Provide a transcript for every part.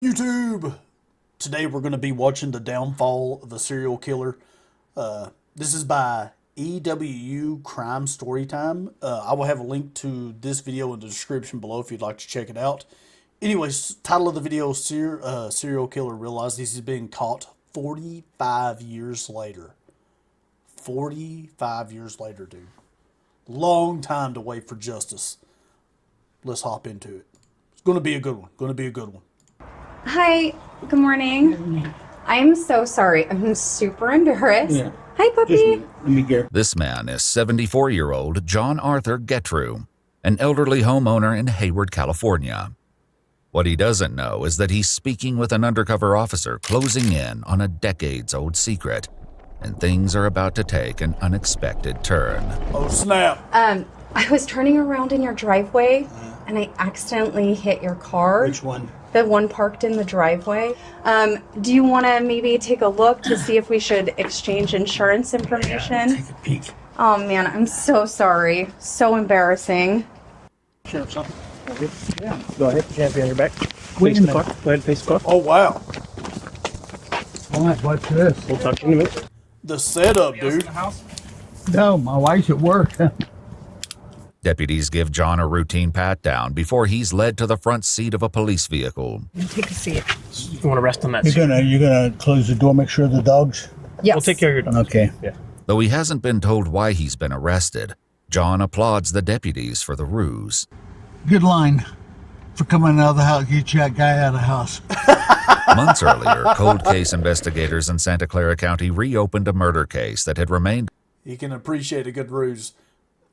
YouTube! Today we're going to be watching The Downfall of a Serial Killer. This is by EWU Crime Storytime. I will have a link to this video in the description below if you'd like to check it out. Anyways, title of the video, Serial Killer Realizes He's been caught 45 years later. 45 years later, dude. Long time to wait for justice. Let's hop into it. It's going to be a good one. Going to be a good one. Hi, good morning. I'm so sorry. I'm super embarrassed. Yeah. Hi, puppy. Let me get. This man is 74-year-old John Arthur Getrew, an elderly homeowner in Hayward, California. What he doesn't know is that he's speaking with an undercover officer closing in on a decades-old secret, and things are about to take an unexpected turn. Oh, snap. I was turning around in your driveway and I accidentally hit your car. Which one? The one parked in the driveway. Do you want to maybe take a look to see if we should exchange insurance information? Take a peek. Oh man, I'm so sorry. So embarrassing. Sure, something. Yeah. Go ahead. Jab on your back. Face the car. Go ahead and face the car. Oh, wow. All right, what's this? We'll talk to you in a minute. The setup, dude. No, my wife's at work. Deputies give John a routine pat-down before he's led to the front seat of a police vehicle. Take a seat. You want to rest on that You're seat? gonna close the door, make sure the dogs. Yes. We'll take care of your dog. Okay. Yeah. Though he hasn't been told why he's been arrested, John applauds the deputies for the ruse. Good line for coming out of the house. Get that guy out of the house. Months earlier, cold case investigators in Santa Clara County reopened a murder case that had remained He can appreciate a good ruse.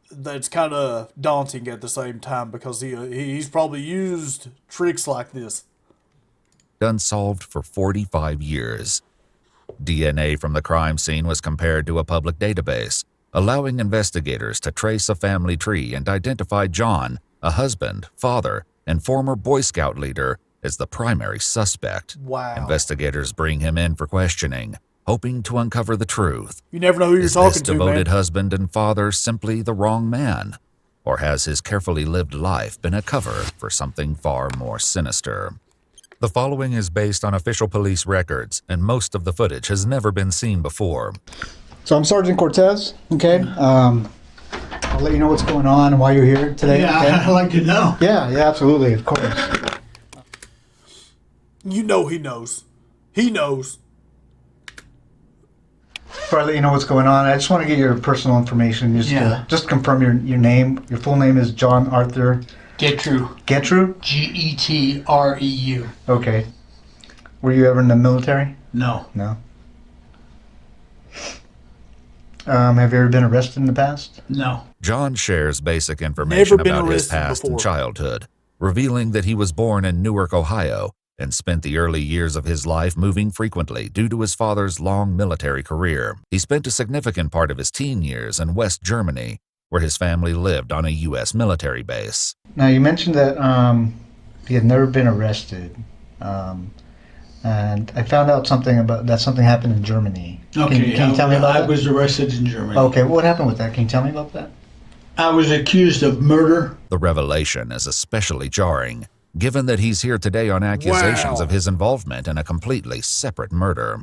That's kind of daunting at the same time because he's probably used tricks like this. unsolved for 45 years. DNA from the crime scene was compared to a public database, allowing investigators to trace a family tree and identify John, a husband, father, and former Boy Scout leader, as the primary suspect. Wow. Investigators bring him in for questioning, hoping to uncover the truth. You never know who you're Is talking this to, devoted man. husband and father simply the wrong man? Or has his carefully lived life been a cover for something far more sinister? The following is based on official police records, and most of the footage has never been seen before. So I'm Sergeant Cortez, okay? I'll let you know what's going on and why you're here today. Yeah, okay? I'd like to know. Yeah, absolutely, of course. You know he knows. He knows. Before I let you know what's going on, I just want to get your personal information. Just confirm your name. Your full name is John Arthur Getrew. Getrew? Getreu. Okay. Were you ever in the military? No. No. Have you ever been arrested in the past? No. John shares basic information Never been about his arrested past before. and childhood, revealing that he was born in Newark, Ohio, and spent the early years of his life moving frequently due to his father's long military career. He spent a significant part of his teen years in West Germany, where his family lived on a U.S. military base. Now, you mentioned that he had never been arrested. And I found out something happened in Germany. Can you tell me about that? I was arrested in Germany. Okay, what happened with that? Can you tell me about that? I was accused of murder. The revelation is especially jarring, given that he's here today on accusations Wow. of his involvement in a completely separate murder.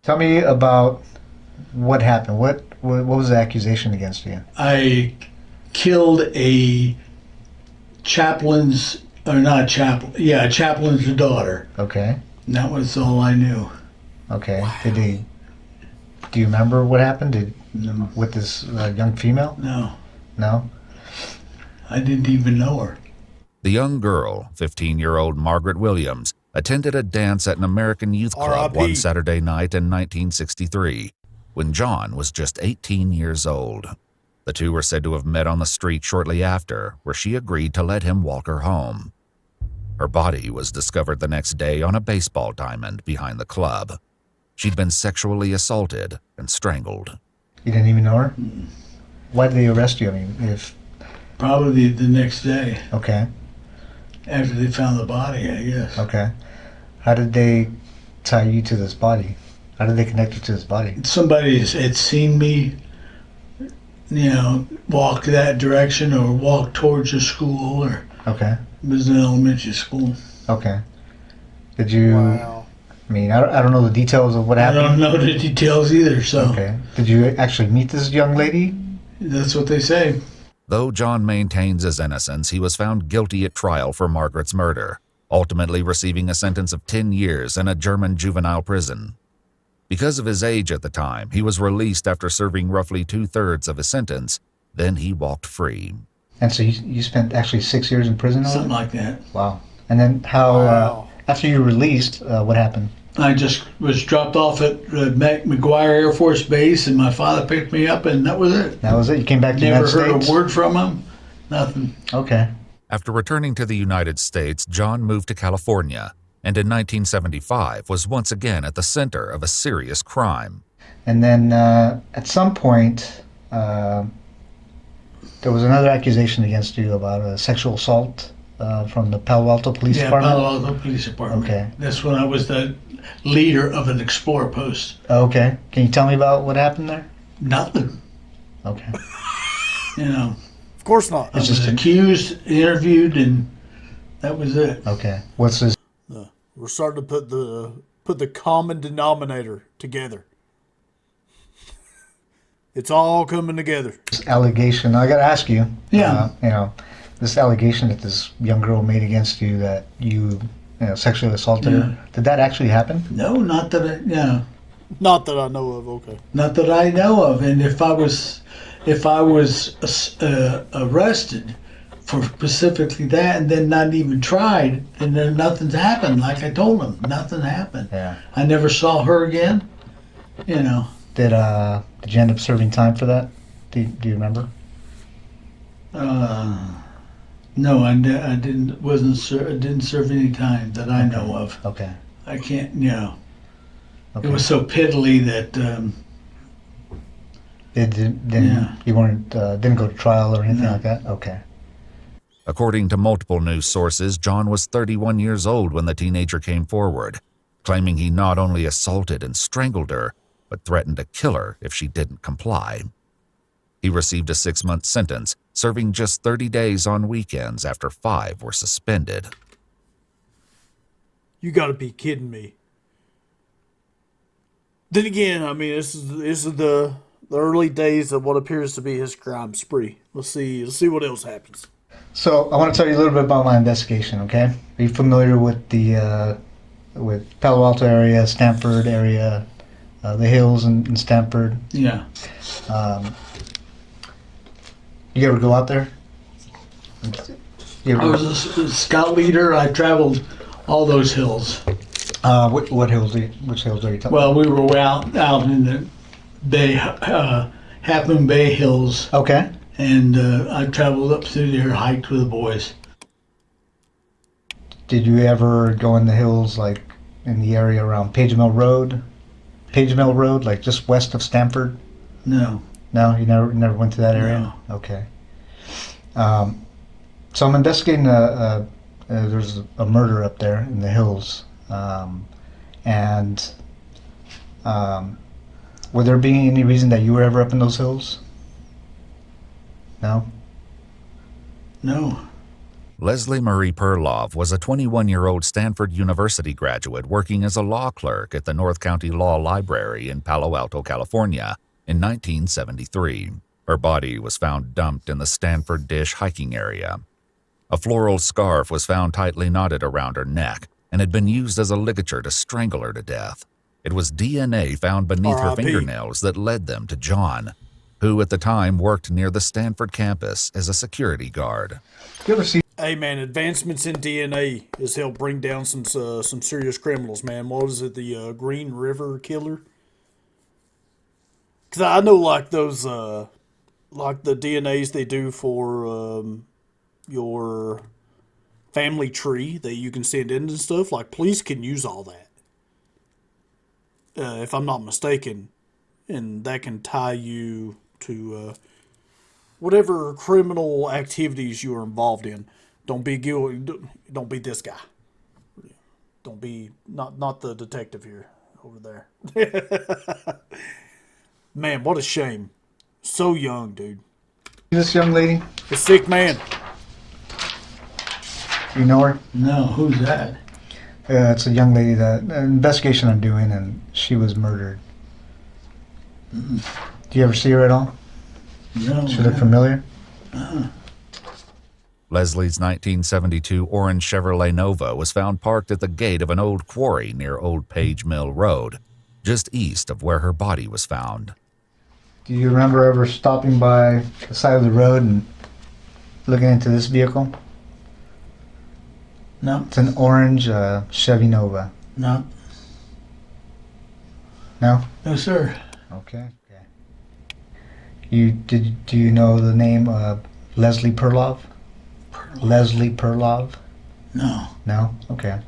Tell me about what happened. What was the accusation against you? I killed a chaplain's daughter. Okay. And that was all I knew. Okay. Do you remember what happened? No. With this young female? No. No? I didn't even know her. The young girl, 15-year-old Margaret Williams, attended a dance at an American youth club R.I.P. one Saturday night in 1963, when John was just 18 years old. The two were said to have met on the street shortly after, where she agreed to let him walk her home. Her body was discovered the next day on a baseball diamond behind the club. She'd been sexually assaulted and strangled. You didn't even know her? Why did they arrest you? I mean, Probably the next day okay. after they found the body, I guess. Okay. How did they tie you to this body? How did they connect you to this body? Somebody had seen me, walk that direction or walk towards the school, or Okay. it was an elementary school. Okay. Did you? Wow. I mean, I don't know the details of what I happened. don't know the details either, so Okay. Did you actually meet this young lady? that's what they say. Though John maintains his innocence, he was found guilty at trial for Margaret's murder, ultimately receiving a sentence of 10 years in a German juvenile prison. Because of his age at the time, he was released after serving roughly 2/3 of his sentence. Then he walked free. And so you spent actually 6 years in prison? over Something it? like that. Wow. And then how? Wow. After you were released, what happened? I just was dropped off at McGuire Air Force Base, and my father picked me up, and that was it. That was it. You came back to the Never United heard States. a word from him. Nothing. Okay. After returning to the United States, John moved to California, and in 1975 was once again at the center of a serious crime. And then at some point, there was another accusation against you about a sexual assault from the Palo Alto Police Yeah, Department. Palo Alto Police Department. Okay. That's when I was the leader of an Explorer post. Okay. Can you tell me about what happened there? Nothing. Okay. You know, Of course not. I was accused, interviewed, and that was it. Okay. What's this We're starting to put the common denominator together. It's all coming together. allegation? I got to ask you. Yeah. This allegation that this young girl made against you that you sexually assaulted her. Did that actually happen? No, not that Not that I know of. Okay. not that I know of. And if I was arrested for specifically that, and then not even tried, and then nothing's happened. Like I told him, nothing happened. Yeah. I never saw her again. You know. Did you end up serving time for that? Do you remember? No, I didn't. Didn't serve any time that I know of. Okay. I can't. You know. Okay. It was so piddly that. It didn't. Yeah. You weren't. Didn't go to trial or anything No. like that. Okay. According to multiple news sources, John was 31 years old when the teenager came forward, claiming he not only assaulted and strangled her, but threatened to kill her if she didn't comply. He received a 6-month sentence, serving just 30 days on weekends after 5 were suspended. You got to be kidding me. Then again, I mean, this is the early days of what appears to be his crime spree. Let's see what else happens. So I want to tell you a little bit about my investigation. Okay. Are you familiar with the with Palo Alto area, Stanford area, the hills in Stanford? Yeah. You ever go out there? You I ever, was a scout leader. I traveled all those hills. what hills? Which hills are you talking? Well, we were out in the Bay, Half Moon Bay Hills, Okay. and I traveled up through there, hiked with the boys. Did you ever go in the hills, like in the area around Page Mill Road? Page Mill Road, like just west of Stanford? No. No, you never went to that area. No. Okay. So I'm investigating. There's a murder up there in the hills, and would there be any reason that you were ever up in those hills? No. No. Leslie Marie Perloff was a 21-year-old Stanford University graduate working as a law clerk at the North County Law Library in Palo Alto, California in 1973. Her body was found dumped in the Stanford Dish hiking area. A floral scarf was found tightly knotted around her neck and had been used as a ligature to strangle her to death. It was DNA found beneath her R.I.P. fingernails that led them to John, who at the time worked near the Stanford campus as a security guard. You ever see? Hey man, advancements in DNA has helped bring down some serious criminals, man. What is it, the Green River Killer? Because I know like those, like the DNAs they do for your family tree that you can send in and stuff. Like police can use all that, if I'm not mistaken, and that can tie you to whatever criminal activities you are involved in. Don't be guilty. Don't be this guy. Don't be not the detective here over there. Man, what a shame. So young, dude. This young lady, A sick man. you know her? No. Who's that? It's a young lady that an investigation I'm doing, and she was murdered. Do you ever see her at all? No. She look familiar? Leslie's 1972 orange Chevrolet Nova was found parked at the gate of an old quarry near Old Page Mill Road, just east of where her body was found. Do you remember ever stopping by the side of the road and looking into this vehicle? No. It's an orange Chevy Nova. No. No? No, sir. Okay. Do you know the name Leslie Perlov? Leslie Perlov? No. No? Okay.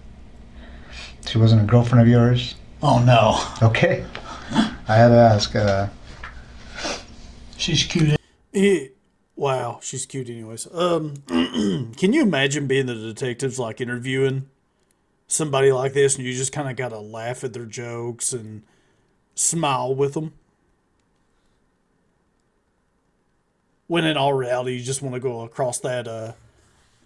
She wasn't a girlfriend of yours? Oh, no. Okay. I had to ask. She's cute. Wow, she's cute anyways. Can you imagine being the detectives, like, interviewing somebody like this, and you just kind of got to laugh at their jokes and smile with them? When in all reality, you just want to go across that,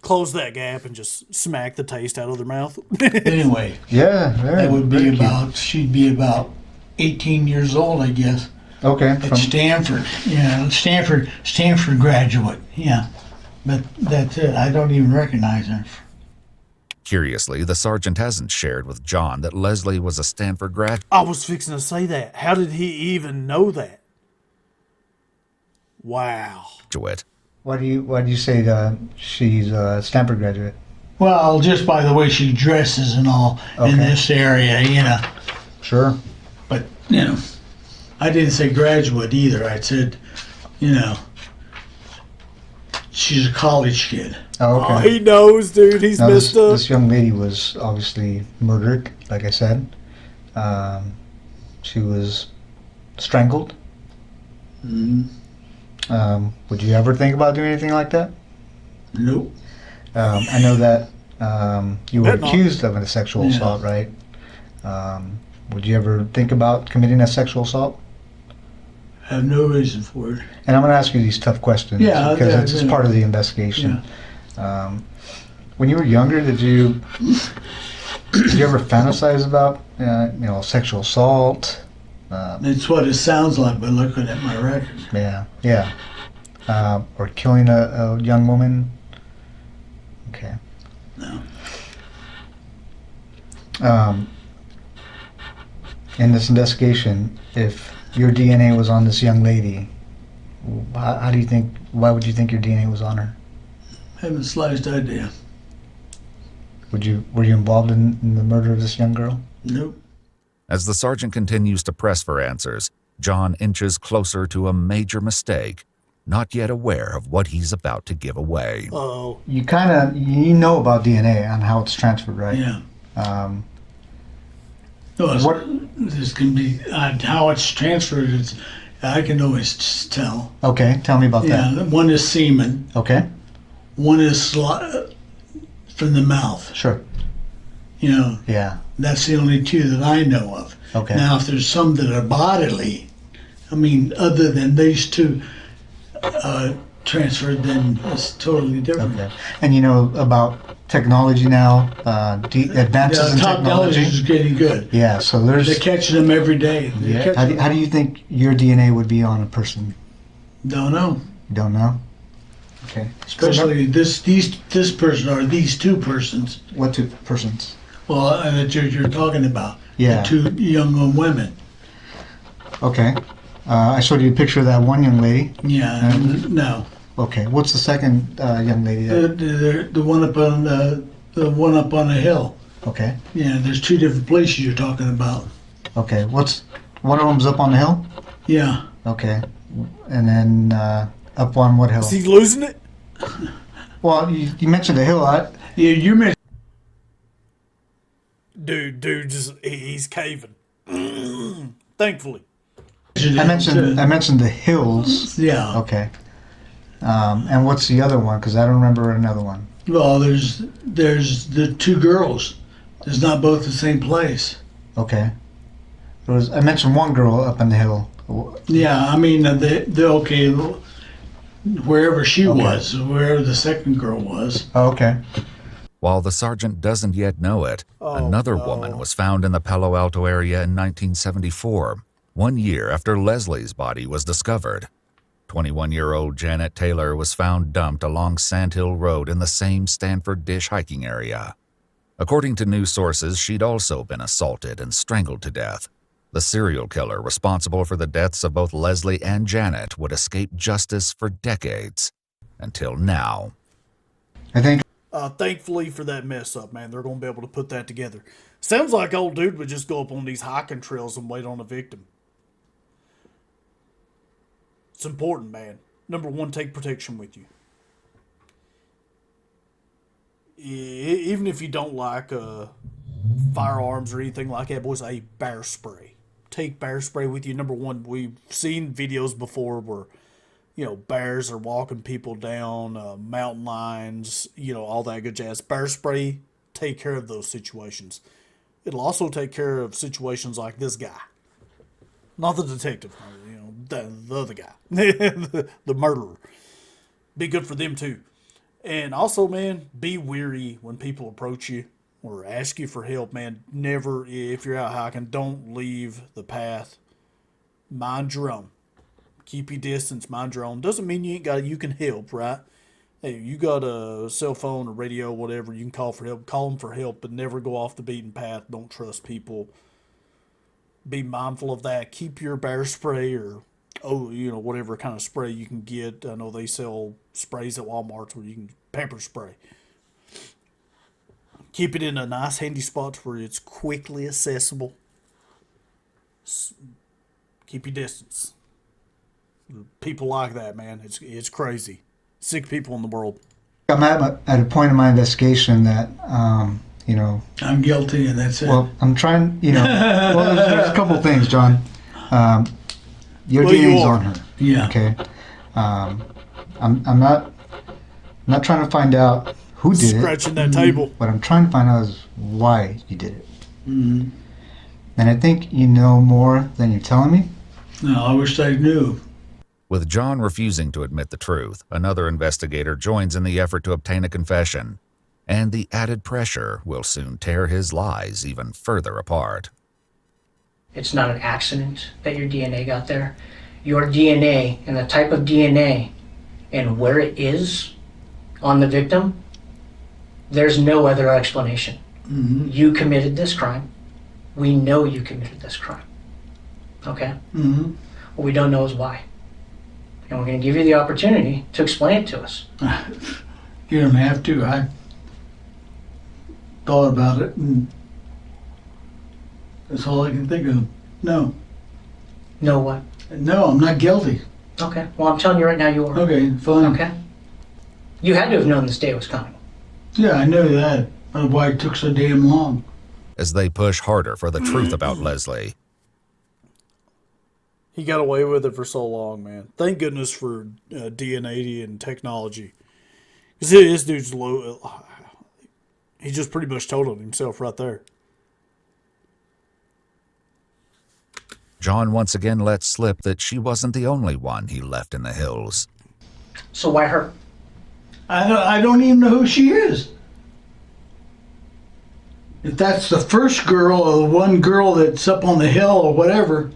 close that gap and just smack the taste out of their mouth. Anyway, Yeah, very. that would very be cute. about, she'd be about 18 years old, I guess. Okay. At Stanford. Yeah, Stanford graduate. Yeah. But that's it. I don't even recognize her. Curiously, the sergeant hasn't shared with John that Leslie was a Stanford grad. I was fixing to say that. How did he even know that? Wow. Graduate. Why do you say she's a Stanford graduate? Well, just by the way she dresses and all in Okay. this area, you know. Sure. But, you know, I didn't say graduate either. I said, you know, she's a college kid. Oh, okay. Oh, he knows, dude. He's Now, messed up. this young lady was obviously murdered, like I said. She was strangled. Mm, Would you ever think about doing anything like that? nope. I know that you were Bet not. accused of a sexual Yeah. assault, right? Would you ever think about committing a sexual assault? I have no reason for it. And I'm going to ask you these tough questions Yeah, because yeah, it's yeah. part of the investigation. When you were younger, did you ever fantasize about sexual assault? It's what it sounds like by looking at my record. Yeah. Or killing a young woman? Okay. No. In this investigation, if your DNA was on this young lady, why would you think your DNA was on her? Haven't the slightest idea. Were you involved in the murder of this young girl? Nope. As the sergeant continues to press for answers, John inches closer to a major mistake, not yet aware of what he's about to give away. Oh, You know about DNA and how it's transferred, right? Yeah. Um, No, What- this can be how it's transferred. I can always just tell. okay, tell me about Yeah, that. one is semen, Okay, one is from the mouth. sure. You know, Yeah. that's the only two that I know of. Okay. Now, if there's some that are bodily, I mean, other than these two transferred, then it's totally different. Okay. And you know about technology now, advances in Top technology. is getting good. Yeah. So there's. They're catching them every day. They're Yeah. catching How do you think your DNA would be on a person? Don't know. You don't know. Okay. Especially this person or these two persons. What two persons? Well, that you're talking about. Yeah. The two young women. Okay. I showed you a picture of that one young lady. Yeah. No. Okay. What's the second young lady? The one up on the one up on the hill. Okay. Yeah. There's two different places you're talking about. Okay. One of them's up on the hill? Yeah. Okay. And then up on what hill? is he losing it? Well, you mentioned the hill. Yeah. You mentioned. Dude, he's caving. Thankfully. I mentioned the hills. Yeah. Okay. And what's the other one? Because I don't remember another one. Well, there's the two girls. It's not both the same place. Okay. I mentioned one girl up on the hill. Yeah, I mean, the okay, wherever she Okay. was, wherever the second girl was. Oh, okay. While the sergeant doesn't yet know it, another woman was found in the Palo Alto area in 1974, 1 year after Leslie's body was discovered. 21-year-old Janet Taylor was found dumped along Sandhill Road in the same Stanford Dish hiking area. According to news sources, she'd also been assaulted and strangled to death. The serial killer responsible for the deaths of both Leslie and Janet would escape justice for decades, until now. I think Thankfully for that mess up, man, they're going to be able to put that together. Sounds like old dude would just go up on these hiking trails and wait on a victim. It's important, man. Number one, take protection with you. Even if you don't like firearms or anything like that, boys, a bear spray. Take bear spray with you. Number one, we've seen videos before where, bears are walking people down, mountain lions, all that good jazz. Bear spray, take care of those situations. It'll also take care of situations like this guy. Not the detective, the other guy, the murderer. Be good for them too. And also, man, be weary when people approach you or ask you for help, man. Never, if you're out hiking, don't leave the path. Mind your own. Keep your distance, mind your own. Doesn't mean you can help, right? Hey, you got a cell phone or radio, whatever, you can call for help. Call them for help, but never go off the beaten path. Don't trust people. Be mindful of that. Keep your bear spray or, whatever kind of spray you can get. I know they sell sprays at Walmart where you can pepper spray. Keep it in a nice handy spot where it's quickly accessible. Keep your distance. People like that, man. It's crazy. Sick people in the world. I'm at a point in my investigation that, I'm guilty, and that's it. well, I'm trying, well, there's a couple things, John. Your Well, you DNA's are. on her. Yeah. Okay. I'm not trying to find out who did it. Scratching that table. What I'm trying to find out is why you did it. Mhm. And I think you know more than you're telling me. No, I wish I knew. With John refusing to admit the truth, another investigator joins in the effort to obtain a confession, and the added pressure will soon tear his lies even further apart. It's not an accident that your DNA got there. Your DNA and the type of DNA and where it is on the victim, there's no other explanation. Mm-hmm. You committed this crime. We know you committed this crime. Okay? Mm-hmm. What we don't know is why. And we're going to give you the opportunity to explain it to us. You don't have to. I thought about it, and that's all I can think of. No. Know what? No, I'm not guilty. Okay. Well, I'm telling you right now you are. Okay, fine. Okay? You had to have known this day was coming. Yeah, I know that. That's why it took so damn long. As they push harder for the truth about Leslie, He got away with it for so long, man. Thank goodness for DNA and technology. Because this dude's low. He just pretty much told on himself right there. John once again let slip that she wasn't the only one he left in the hills. So why her? I don't even know who she is. If that's the first girl or the one girl that's up on the hill or whatever,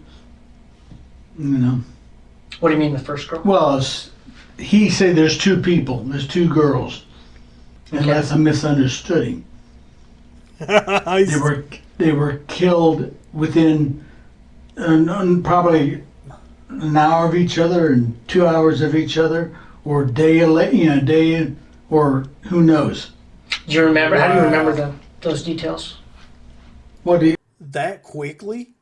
What do you mean the first girl? Well, he said there's two people. There's two girls. Unless I misunderstood him. They were killed within probably an hour of each other and 2 hours of each other, or day, or who knows. Do you remember? How do you remember those details? What do you? That quickly?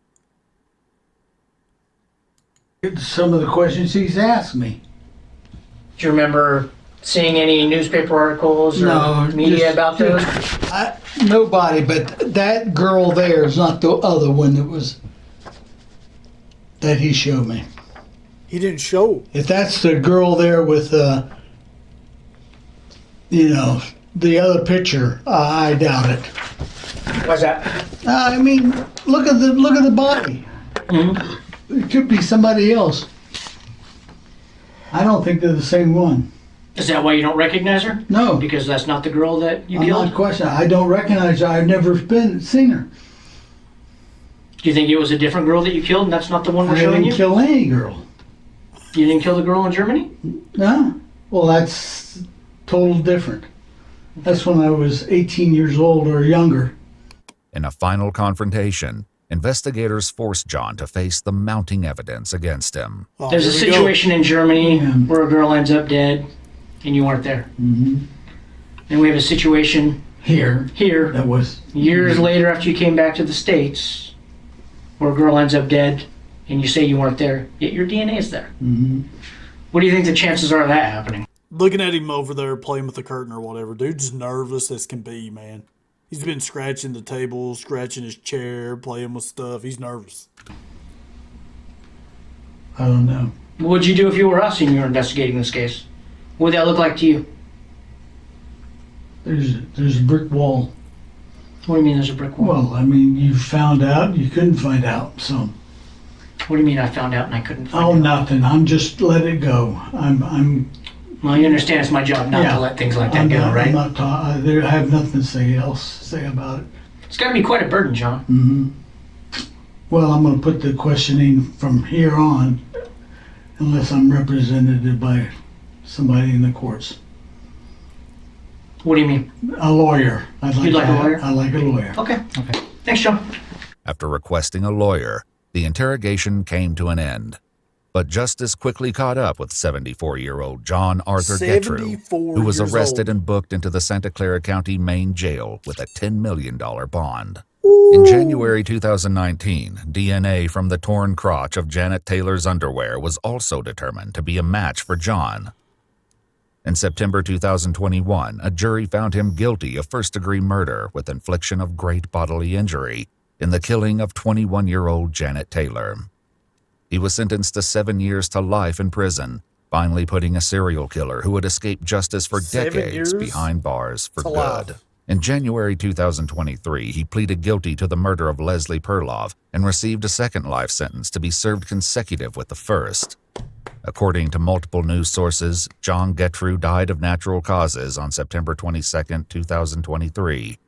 Some of the questions he's asked me. Do you remember seeing any newspaper articles or media about those? Nobody, but that girl there is not the other one that he showed me. He didn't show. If that's the girl there with, the other picture, I doubt it. Why's that? I mean, look at the body. Mm-hmm. It could be somebody else. I don't think they're the same one. Is that why you don't recognize her? No, Because that's not the girl that you I'm killed? not questioning. I don't recognize her. I've never seen her. Do you think it was a different girl that you killed and that's not the one we're I showing didn't you? kill any girl. You didn't kill the girl in Germany? No. Well, that's total different. That's when I was 18 years old or younger. In a final confrontation, investigators forced John to face the mounting evidence against him. Oh, There's a here we go. situation in Germany Yeah. where a girl ends up dead and you weren't there. Mm-hmm. And we have a situation Here, here, that was years later after you came back to the States, where a girl ends up dead and you say you weren't there, yet your DNA is there. Mm-hmm. What do you think the chances are of that happening? Looking at him over there playing with the curtain or whatever, dude's nervous as can be, man. He's been scratching the table, scratching his chair, playing with stuff. He's nervous. I don't know. What would you do if you were us and you were investigating this case? What would that look like to you? There's a brick wall. What do you mean there's a brick wall? Well, I mean, you found out, you couldn't find out, so. What do you mean I found out and I couldn't find Oh, out? nothing. I'm just let it go. I'm Well, you understand it's my job not Yeah. to let things like that I'm go, not, right? I'm not I have nothing to say about it. It's got to be quite a burden, John. Mm-hmm. Well, I'm going to put the questioning from here on, unless I'm represented by somebody in the courts. What do you mean? A lawyer. You'd like a lawyer? I like a lawyer. Okay. Thanks, John. After requesting a lawyer, the interrogation came to an end. But justice quickly caught up with 74-year-old John Arthur Getrew, 74 who was years arrested old. and booked into the Santa Clara County Main Jail with a $10 million bond. In January 2019, DNA from the torn crotch of Janet Taylor's underwear was also determined to be a match for John. In September 2021, a jury found him guilty of first-degree murder with infliction of great bodily injury in the killing of 21-year-old Janet Taylor. He was sentenced to 7 years to life in prison, finally putting a serial killer who had escaped justice for 7 decades years behind bars for to good. life. In January 2023, he pleaded guilty to the murder of Leslie Perloff and received a second life sentence to be served consecutive with the first. According to multiple news sources, John Getrew died of natural causes on September 22, 2023,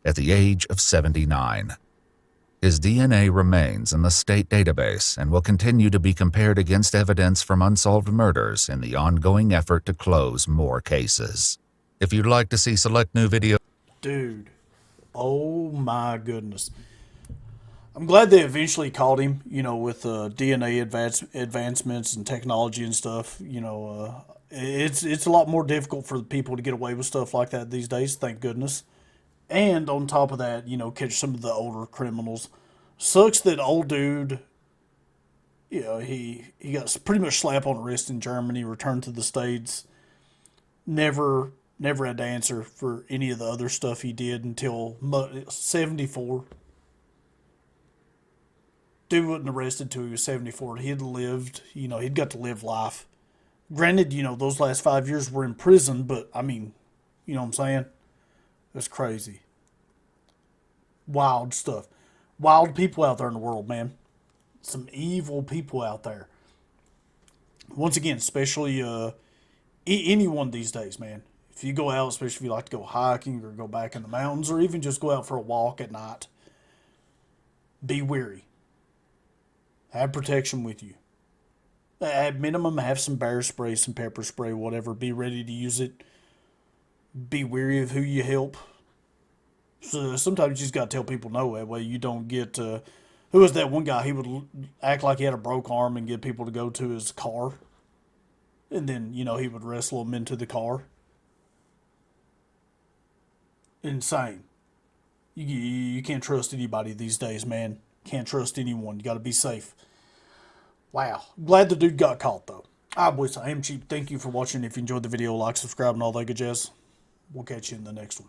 at the age of 79. His DNA remains in the state database and will continue to be compared against evidence from unsolved murders in the ongoing effort to close more cases. If you'd like to see select new videos, Dude. Oh my goodness. I'm glad they eventually caught him, with DNA advancements and technology and stuff. It's a lot more difficult for the people to get away with stuff like that these days, thank goodness. And on top of that, catch some of the older criminals. Sucks that old dude, he got pretty much slap on the wrist in Germany, returned to the States, never had to answer for any of the other stuff he did until 74. Dude wasn't arrested till he was 74. He had lived, he'd got to live life. Granted, those last 5 years were in prison, but I mean, you know what I'm saying? That's crazy. Wild stuff. Wild people out there in the world, man. Some evil people out there. Once again, especially anyone these days, man. If you go out, especially if you like to go hiking or go back in the mountains or even just go out for a walk at night, be wary. Have protection with you. At minimum, have some bear spray, some pepper spray, whatever. Be ready to use it. Be wary of who you help. So sometimes you just got to tell people no. That way you don't get... who was that one guy? He would act like he had a broke arm and get people to go to his car. And then, he would wrestle them into the car. Insane. You can't trust anybody these days, man. Can't trust anyone. You got to be safe. Wow. Glad the dude got caught, though. Alright, boys. I am Cheap. Thank you for watching. If you enjoyed the video, like, subscribe, and all that good jazz. We'll catch you in the next one.